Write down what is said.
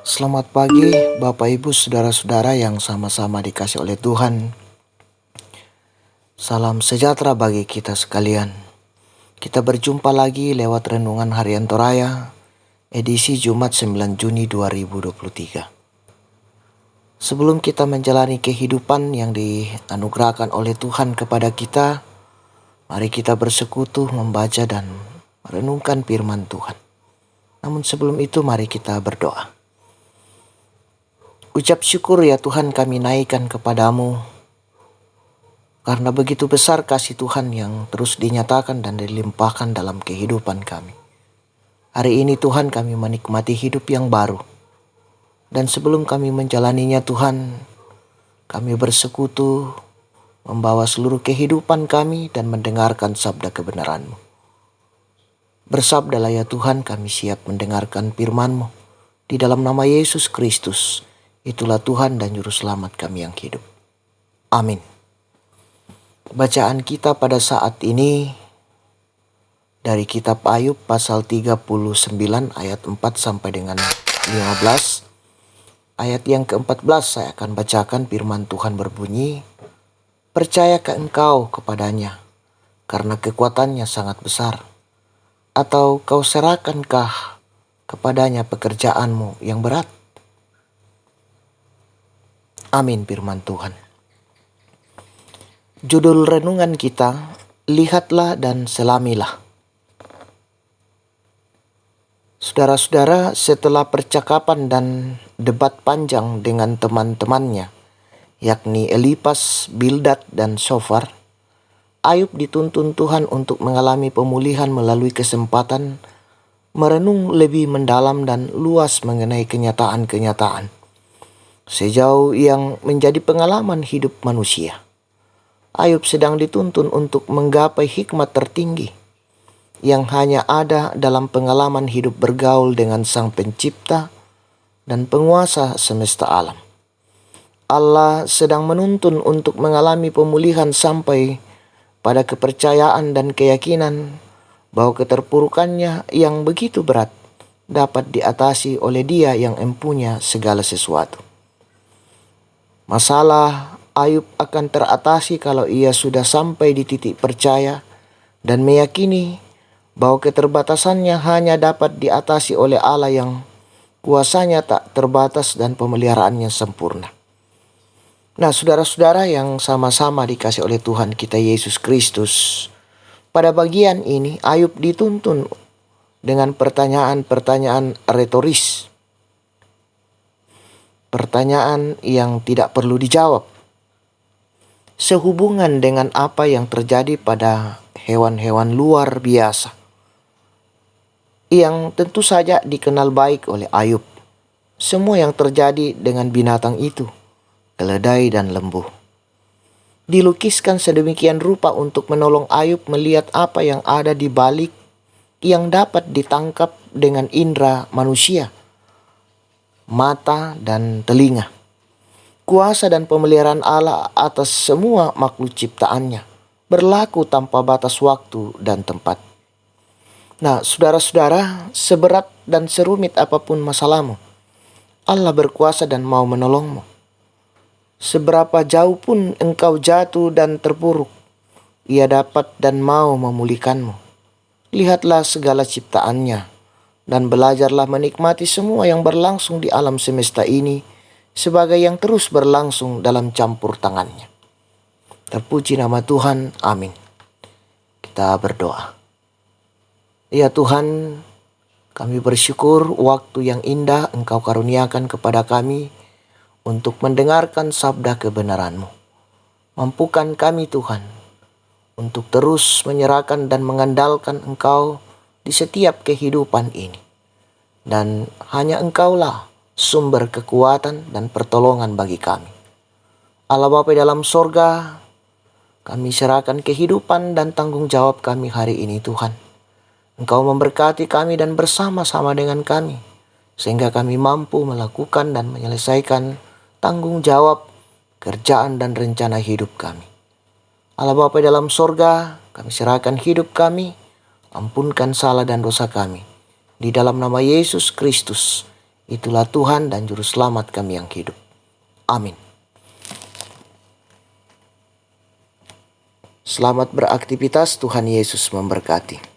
Selamat pagi Bapak Ibu Saudara-saudara yang sama-sama dikasih oleh Tuhan. Salam sejahtera bagi kita sekalian. Kita berjumpa lagi lewat Renungan Harian Toraya, edisi Jumat 9 Juni 2023. Sebelum kita menjalani kehidupan yang dianugerahkan oleh Tuhan kepada kita, mari kita bersekutu membaca dan merenungkan firman Tuhan. Namun sebelum itu mari kita berdoa. Ucap syukur ya Tuhan kami naikkan kepadamu, karena begitu besar kasih Tuhan yang terus dinyatakan dan dilimpahkan dalam kehidupan kami. Hari ini Tuhan kami menikmati hidup yang baru. Dan sebelum kami menjalaninya Tuhan, kami bersekutu membawa seluruh kehidupan kami dan mendengarkan sabda kebenaran-Mu. Bersabdalah ya Tuhan, kami siap mendengarkan firman-Mu. Di dalam nama Yesus Kristus, itulah Tuhan dan Juru Selamat kami yang hidup. Amin. Bacaan kita pada saat ini dari kitab Ayub pasal 39 ayat 4 sampai dengan 15. Ayat yang ke-14 saya akan bacakan. Firman Tuhan berbunyi, "Percayakah engkau kepadanya karena kekuatannya sangat besar? Atau kau serahkankah kepadanya pekerjaanmu yang berat?" Amin firman Tuhan. Judul renungan kita, lihatlah dan selamilah. Saudara-saudara, setelah percakapan dan debat panjang dengan teman-temannya, yakni Elifas, Bildad, dan Sofar, Ayub dituntun Tuhan untuk mengalami pemulihan melalui kesempatan merenung lebih mendalam dan luas mengenai kenyataan-kenyataan sejauh yang menjadi pengalaman hidup manusia. Ayub sedang dituntun untuk menggapai hikmat tertinggi yang hanya ada dalam pengalaman hidup bergaul dengan Sang Pencipta dan Penguasa semesta alam. Allah sedang menuntun untuk mengalami pemulihan sampai pada kepercayaan dan keyakinan bahwa keterpurukannya yang begitu berat dapat diatasi oleh Dia yang empunya segala sesuatu. Masalah Ayub akan teratasi kalau ia sudah sampai di titik percaya dan meyakini bahwa keterbatasannya hanya dapat diatasi oleh Allah yang kuasanya tak terbatas dan pemeliharaannya sempurna. Nah, saudara-saudara yang sama-sama dikasih oleh Tuhan kita Yesus Kristus, pada bagian ini Ayub dituntun dengan pertanyaan-pertanyaan retoris. Pertanyaan yang tidak perlu dijawab. Sehubungan dengan apa yang terjadi pada hewan-hewan luar biasa, yang tentu saja dikenal baik oleh Ayub. Semua yang terjadi dengan binatang itu, keledai dan lembu, dilukiskan sedemikian rupa untuk menolong Ayub melihat apa yang ada di balik yang dapat ditangkap dengan indera manusia, mata dan telinga. Kuasa dan pemeliharaan Allah atas semua makhluk ciptaannya berlaku tanpa batas waktu dan tempat. Nah, saudara-saudara, seberat dan serumit apapun masalahmu, Allah berkuasa dan mau menolongmu. Seberapa jauh pun engkau jatuh dan terpuruk, Ia dapat dan mau memulihkanmu. Lihatlah segala ciptaannya dan belajarlah menikmati semua yang berlangsung di alam semesta ini sebagai yang terus berlangsung dalam campur tangannya. Terpuji nama Tuhan, amin. Kita berdoa. Ya Tuhan, kami bersyukur waktu yang indah Engkau karuniakan kepada kami untuk mendengarkan sabda kebenaran-Mu. Mampukan kami Tuhan untuk terus menyerahkan dan mengandalkan Engkau di setiap kehidupan ini. Dan hanya Engkaulah sumber kekuatan dan pertolongan bagi kami. Allah Bapa dalam sorga, kami serahkan kehidupan dan tanggung jawab kami hari ini Tuhan. Engkau memberkati kami dan bersama-sama dengan kami, sehingga kami mampu melakukan dan menyelesaikan tanggung jawab, kerjaan dan rencana hidup kami. Allah Bapa dalam sorga, kami serahkan hidup kami, ampunkan salah dan dosa kami. Di dalam nama Yesus Kristus, Itulah Tuhan dan Juru Selamat kami yang hidup. Amin. Selamat beraktivitas, Tuhan Yesus memberkati.